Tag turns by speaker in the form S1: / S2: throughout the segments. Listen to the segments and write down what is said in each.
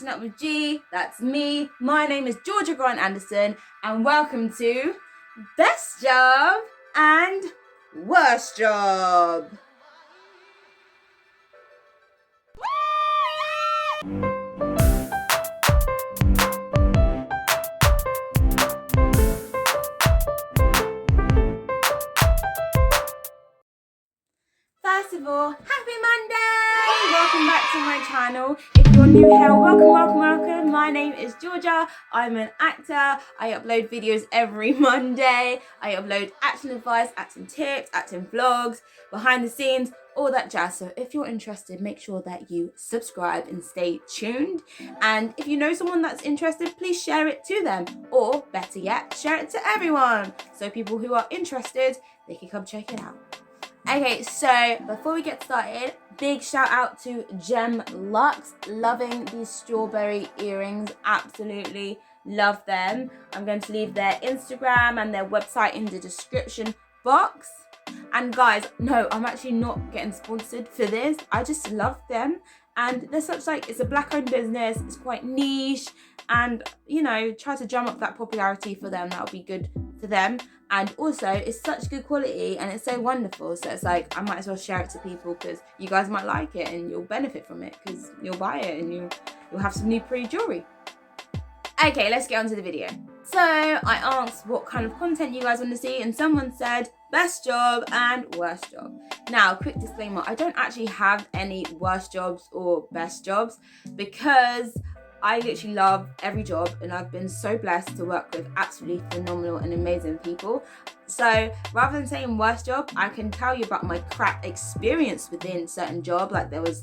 S1: Acting Up with G, that's me. My name is Georgia Grant Anderson, and welcome to Best Job and Worst Job. First of all, happy Monday! Welcome back to my channel. If you're new here, welcome. My name is Georgia. I'm an actor. I upload videos every Monday. I upload acting advice, acting tips, acting vlogs, behind the scenes, all that jazz. So if you're interested, make sure that you subscribe and stay tuned. And if you know someone that's interested, please share it to them. Or better yet, share it to everyone. So people who are interested, they can come check it out. Okay, so before we get started, big shout out to Gem Lux. Loving these strawberry earrings, absolutely love them. I'm going to leave their Instagram and their website in the description box. And guys, no, I'm actually not getting sponsored for this. I just love them. And they're such it's a black owned business, it's quite niche, and you know, try to drum up that popularity for them. That'll be good for them. And also it's such good quality and it's so wonderful, so it's I might as well share it to people because you guys might like it and you'll benefit from it because you'll buy it and you'll have some new pretty jewelry. Okay, let's get on to the video. So I asked what kind of content you guys want to see, and someone said best job and worst job. Now, quick disclaimer, I don't actually have any worst jobs or best jobs because I literally love every job and I've been so blessed to work with absolutely phenomenal and amazing people. So rather than saying worst job, I can tell you about my crap experience within certain job. Like there was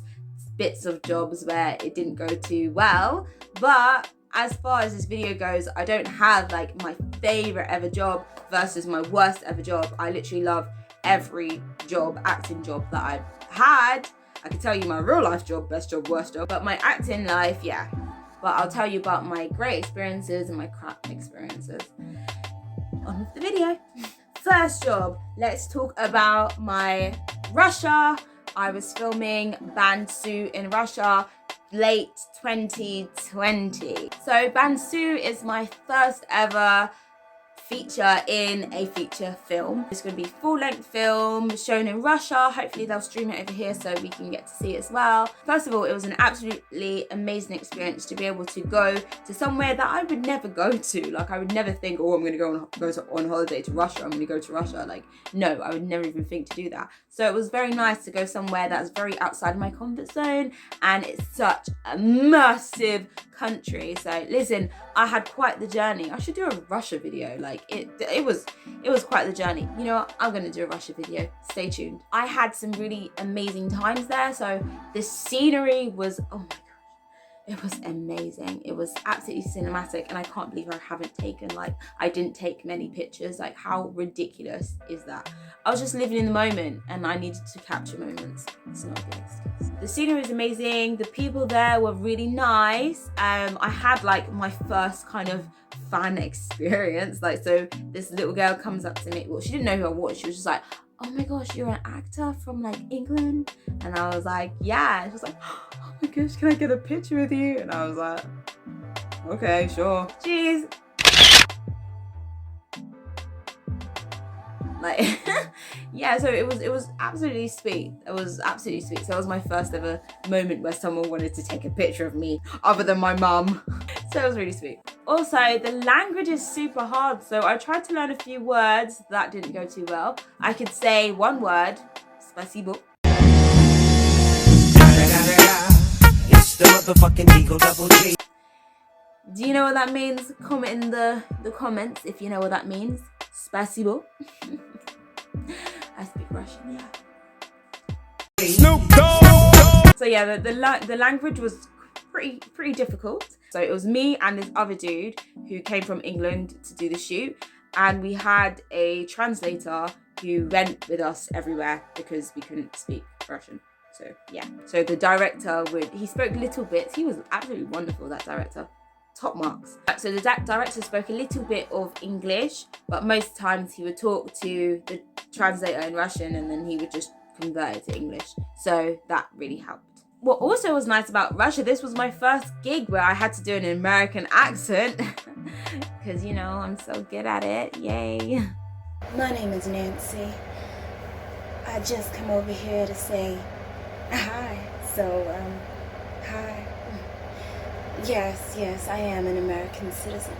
S1: bits of jobs where it didn't go too well, but as far as this video goes, I don't have my favorite ever job versus my worst ever job. I literally love every job, acting job that I've had. I can tell you my real life job, best job, worst job, but my acting life, yeah. But I'll tell you about my great experiences and my crap experiences. On with the video. First job, let's talk about my Russia. I was filming Bansu in Russia late 2020. So Bansu is my first ever feature in a feature film. It's going to be full-length film shown in Russia. Hopefully they'll stream it over here so we can get to see it as well. First of all, it was an absolutely amazing experience to be able to go to somewhere that I would never go to. I would never think, oh, I'm going to go on holiday to Russia. I'm going to go to Russia. No, I would never even think to do that. So it was very nice to go somewhere that's very outside of my comfort zone, and it's such a massive country. So listen, I had quite the journey. I should do a Russia video. It was quite the journey. You know what? I'm gonna do a Russia video. Stay tuned. I had some really amazing times there. So the scenery was, oh my gosh, it was amazing. It was absolutely cinematic, and I can't believe I haven't taken I didn't take many pictures. How ridiculous is that? I was just living in the moment and I needed to capture moments. It's not a good excuse. The scenery was amazing. The people there were really nice. I had my first kind of fan experience. So this little girl comes up to me. Well, she didn't know who I was. She was just like, oh my gosh, you're an actor from England? And I was like, yeah. And she was like, oh my gosh, can I get a picture with you? And I was like, okay, sure. Jeez. Yeah, so it was absolutely sweet. It was absolutely sweet. So that was my first ever moment where someone wanted to take a picture of me other than my mum. So it was really sweet. Also, the language is super hard, so I tried to learn a few words. That didn't go too well. I could say one word, spasibo. It's the motherfucking Eagle Double G. Do you know what that means? Comment in the comments if you know what that means. Spasibo. I speak Russian, yeah. Snoop Dogg. So yeah, the language was pretty difficult. So it was me and this other dude who came from England to do the shoot, and we had a translator who went with us everywhere because we couldn't speak Russian. So yeah. So the director he spoke little bits. He was absolutely wonderful, that director. Top marks. So the director spoke a little bit of English, but most times he would talk to the translator in Russian and then he would just convert it to English. So that really helped. what also was nice about Russia, this was my first gig where I had to do an American accent because, you know, I'm so good at it. Yay. My name is Nancy. I just come over here to say hi. So, hi. Yes, I am an American citizen.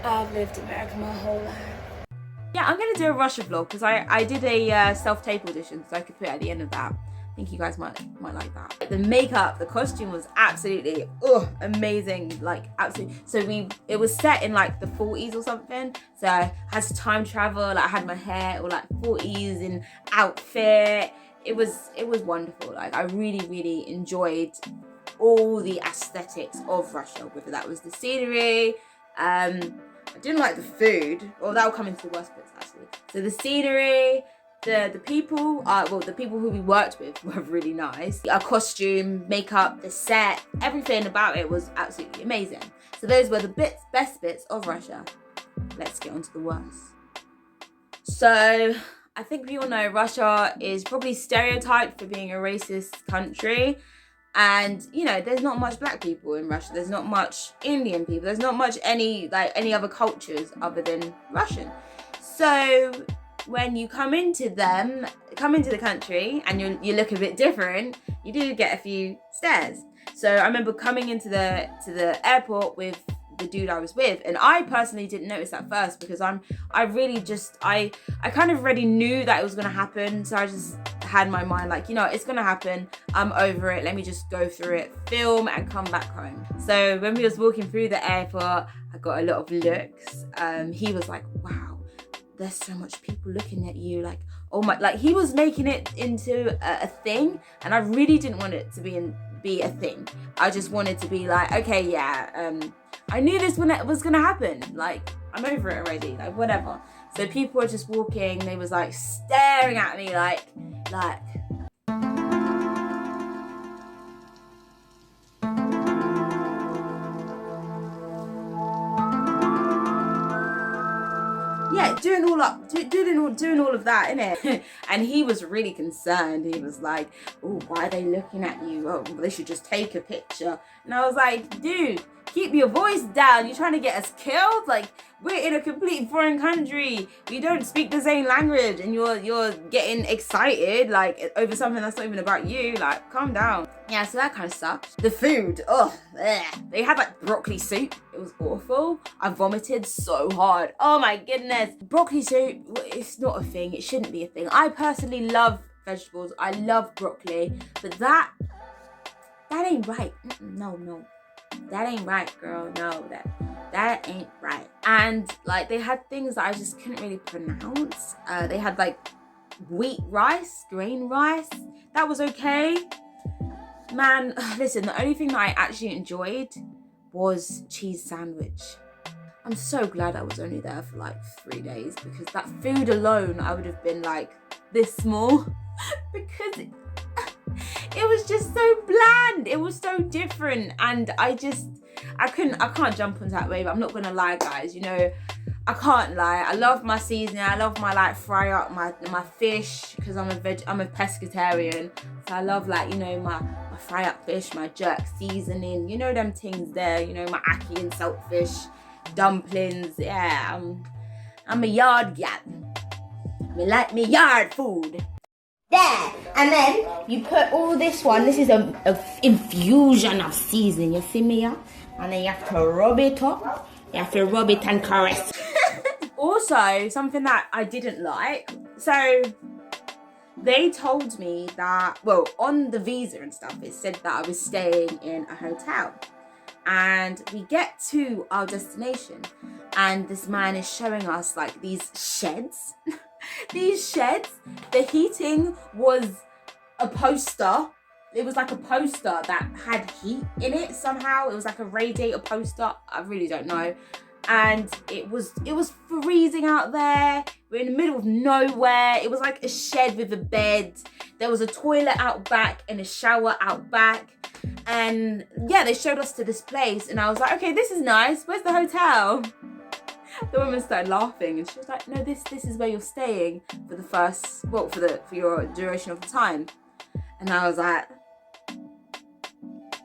S1: I've lived in America my whole life. Yeah, I'm gonna do a Russia vlog because I did a self-tape audition, so I could put it at the end of that. I think you guys might like that. The makeup, the costume was absolutely amazing, like absolutely. So it was set in like the 40s or something. So I had to time travel. Like I had my hair all like 40s in outfit. It was wonderful. Like I really enjoyed all the aesthetics of Russia, whether that was the scenery. I didn't like the food. Well, that'll come into the worst bits actually. So the scenery. The people, the people who we worked with were really nice. Our costume, makeup, the set, everything about it was absolutely amazing. So those were the best bits of Russia. Let's get on to the worst. So I think we all know Russia is probably stereotyped for being a racist country. And, you know, there's not much black people in Russia. There's not much Indian people. There's not much any other cultures other than Russian. So when you come into the country and you look a bit different, you do get a few stares. So I remember coming into the airport with the dude I was with, and I personally didn't notice at first because I kind of already knew that it was gonna happen. So I just had my mind like, you know, it's gonna happen. I'm over it. Let me just go through it, film, and come back home. So when we was walking through the airport, I got a lot of looks. He was like, wow, there's so much people looking at you, like, oh my, like he was making it into a thing, and I really didn't want it to be a thing. I just wanted to be like, okay, yeah, I knew this was gonna happen, like I'm over it already, like whatever. So people were just walking, they was like staring at me like yeah, doing all of that, innit? And he was really concerned. He was like, oh, why are they looking at you? Oh, they should just take a picture. And I was like, dude, keep your voice down. You're trying to get us killed? Like, we're in a complete foreign country. We don't speak the same language, and you're getting excited like over something that's not even about you. Like, calm down. Yeah, so that kind of sucked. The food, they had like broccoli soup. It was awful. I vomited so hard. Oh my goodness. Broccoli soup, it's not a thing. It shouldn't be a thing. I personally love vegetables. I love broccoli, but that ain't right. No. That ain't right, girl. No, that ain't right. And like they had things that I just couldn't really pronounce. They had like wheat rice, grain rice. That was okay. Man, listen, the only thing that I actually enjoyed was cheese sandwich. I'm so glad I was only there for like 3 days, because that food alone, I would have been like this small because it was just so bland. It was so different, and I can't jump on that wave. I'm not gonna lie, guys, you know, I can't lie. I love my seasoning. I love my like fry up my fish, because I'm a pescatarian. So I love like, you know, my fry up fish, my jerk seasoning, you know, them things there, you know, my ackee and saltfish, dumplings. Yeah, I'm a yard gal. Me like me yard food. There, and then you put all this one. This is a infusion of seasoning. You see me, yeah? And then you have to rub it up. You have to rub it and caress. Also, something that I didn't like. So they told me that, well, on the visa and stuff, it said that I was staying in a hotel. And we get to our destination, and this man is showing us like these sheds. These sheds, the heating was a poster. It was like a poster that had heat in it somehow. It was like a radiator poster. I really don't know. And it was freezing out there. We're in the middle of nowhere. It was like a shed with a bed. There was a toilet out back and a shower out back. And yeah, they showed us to this place, and I was like, okay, this is nice. Where's the hotel? The woman started laughing, and she was like, no, this is where you're staying for the first, well, for your duration of the time. And I was like,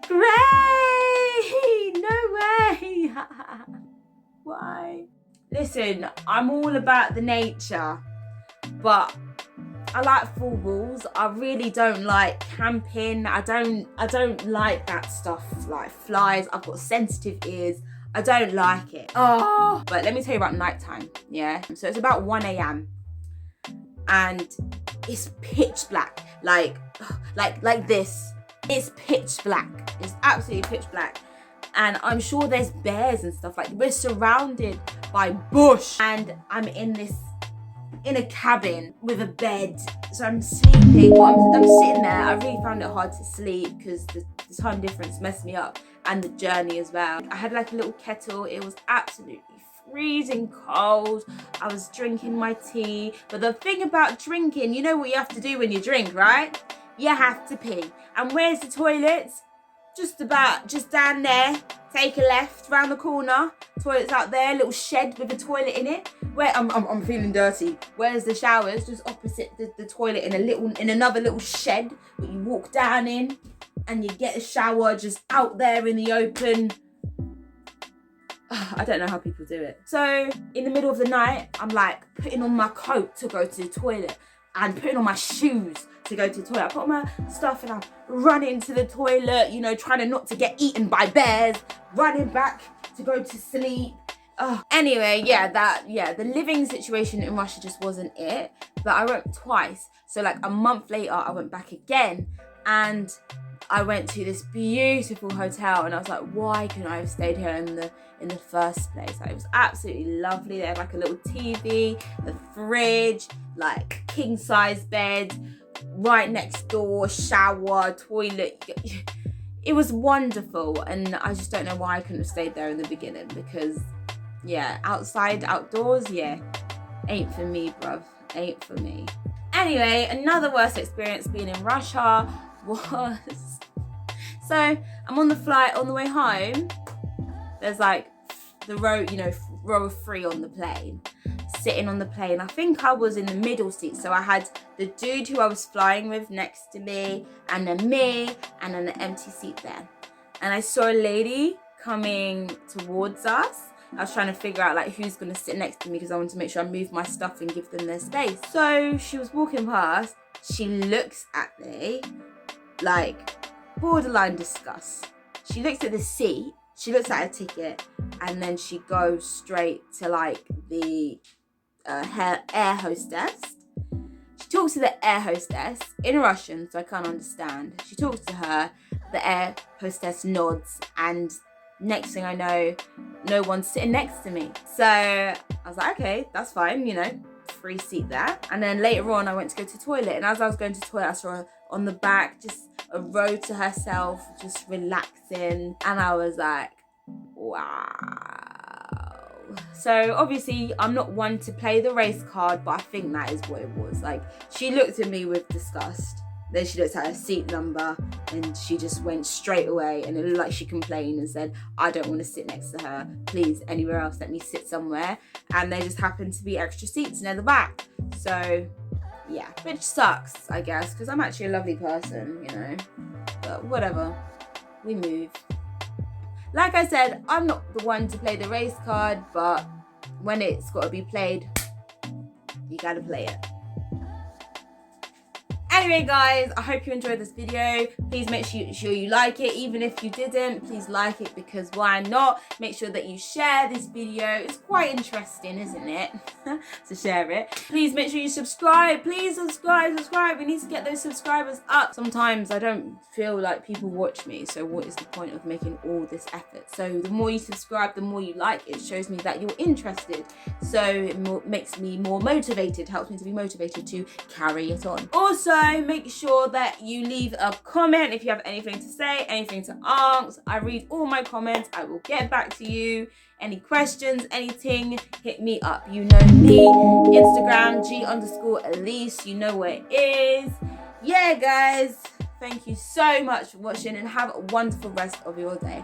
S1: Great! No way! Why? Listen, I'm all about the nature, but I like full walls. I really don't like camping. I don't like that stuff, like flies. I've got sensitive ears. I don't like it. Oh, but let me tell you about nighttime, yeah? So it's about 1 a.m. and it's pitch black, like this. It's pitch black. It's absolutely pitch black. And I'm sure there's bears and stuff. Like, we're surrounded by bush, and I'm in a cabin with a bed. So I'm sleeping. Well, I'm sitting there. I really found it hard to sleep because the time difference messed me up, and the journey as well. I had like a little kettle. It was absolutely freezing cold. I was drinking my tea. But the thing about drinking, you know what you have to do when you drink, right? You have to pee. And where's the toilet? Just down there. Take a left round the corner. Toilet's out there, little shed with a toilet in it. Where I'm feeling dirty. Where's the showers? Just opposite the toilet in another little shed that you walk down in, and you get a shower just out there in the open. I don't know how people do it. So in the middle of the night, I'm like putting on my coat to go to the toilet and putting on my shoes to go to the toilet. I put on my stuff and I'm running to the toilet, you know, trying not to get eaten by bears, running back to go to sleep. Anyway, the living situation in Russia just wasn't it. But I went twice. So like a month later, I went back again, and I went to this beautiful hotel, and I was like, why couldn't I have stayed here in the first place? Like, it was absolutely lovely. They had like a little TV, the fridge, like king size bed, right next door, shower, toilet. It was wonderful, and I just don't know why I couldn't have stayed there in the beginning, because yeah, outdoors, ain't for me, bruv, ain't for me. Anyway, another worst experience being in Russia was, so I'm on the flight on the way home. There's like the row, you know, row of 3 on the plane. Sitting on the plane, I think I was in the middle seat, so I had the dude who I was flying with next to me, and then me, and then an empty seat there. And I saw a lady coming towards us. I was trying to figure out like who's gonna sit next to me, because I wanted to make sure I move my stuff and give them their space. So she was walking past, she looks at me like borderline disgust. She looks at the seat, she looks at her ticket, and then she goes straight to like the her air hostess. She talks to the air hostess in Russian, so I can't understand. She talks to her, the air hostess nods, and next thing I know, no one's sitting next to me. So I was like, okay, that's fine, you know, free seat there. And then later on, I went to go to the toilet, and as I was going to the toilet, I saw her on the back, just a row to herself, just relaxing. And I was like, wow. So obviously I'm not one to play the race card, but I think that is what it was. Like, she looked at me with disgust. Then she looked at her seat number, and she just went straight away, and it looked like she complained and said, I don't want to sit next to her. Please, anywhere else, let me sit somewhere. And there just happened to be extra seats near the back. So yeah, which sucks, I guess, because I'm actually a lovely person, you know. But whatever, we move. Like I said, I'm not the one to play the race card, but when it's got to be played, you gotta play it. Anyway guys, I hope you enjoyed this video. Please make sure you like it. Even if you didn't, please like it, because why not? Make sure that you share this video. It's quite interesting, isn't it? So share it. Please make sure you subscribe. Please subscribe. We need to get those subscribers up. Sometimes I don't feel like people watch me, so what is the point of making all this effort? So the more you subscribe, the more you like, it shows me that you're interested. So it makes me more motivated, helps me to be motivated to carry it on. Also, make sure that you leave a comment if you have anything to say, anything to ask. I read all my comments. I will get back to you. Any questions, anything, hit me up. You know me. Instagram, G_Elise. You know where it is. Yeah, guys. Thank you so much for watching, and have a wonderful rest of your day.